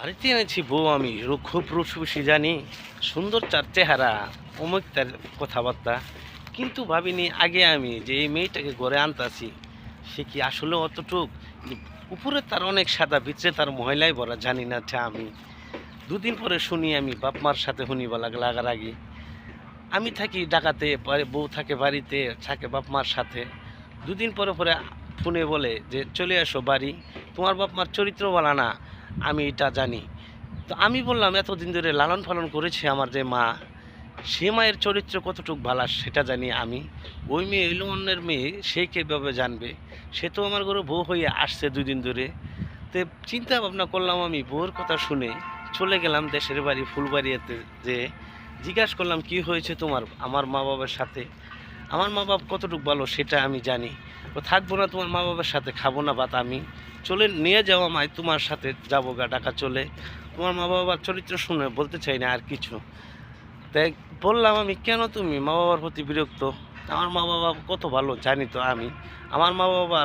বাড়িতে এনেছি বউ আমি খুব রূপসী জানি, সুন্দর চার চেহারা, অমুক তার কথাবার্তা। কিন্তু ভাবিনি আগে আমি যে এই মেয়েটাকে ঘরে আনতাছি, সে কি আসলে অতটুক, যে উপরে তার অনেক সাদা, ভিতরে তার মহিলাই ভরা, জানি না ঠা আমি। দুদিন পরে শুনি আমি বাপ মার সাথে শুনিবা লাগার আগে। আমি থাকি ঢাকাতে, বউ থাকে বাড়িতে, থাকে বাপ মার সাথে। দুদিন পরে পরে ফোনে বলে যে চলে আসো বাড়ি, তোমার বাপ মার চরিত্র বলা না, আমি এটা জানি। তো আমি বললাম এতদিন ধরে লালন পালন করেছে আমার যে মা, সে মায়ের চরিত্র কতটুকু ভালো সেটা জানি আমি। ওই মেয়ে এলো অন্যের মেয়ে, সে কীভাবে জানবে? সে তো আমার ঘরে বউ হয়ে আসছে 2 দিন ধরে। তো চিন্তা ভাবনা করলাম, আমি বউর কথা শুনে চলে গেলাম দেশের বাড়ি ফুলবাড়িয়াতে। যে জিজ্ঞাসা করলাম কি হয়েছে তোমার আমার মা বাবার সাথে। আমার মা বাবা কতটুকু ভালো সেটা আমি জানি। তো থাকবো না তোমার মা বাবার সাথে, খাবো না ভাত আমি, চলে নিয়ে যাও আমায়, তোমার সাথে যাবো গা ঢাকা চলে। তোমার মা বাবার চরিত্র শুনে বলতে চাই না আর কিছু। তাই বললাম আমি, কেন তুমি মা বাবার প্রতি বিরক্ত? আমার মা বাবা কত ভালো জানি তো আমি। আমার মা বাবা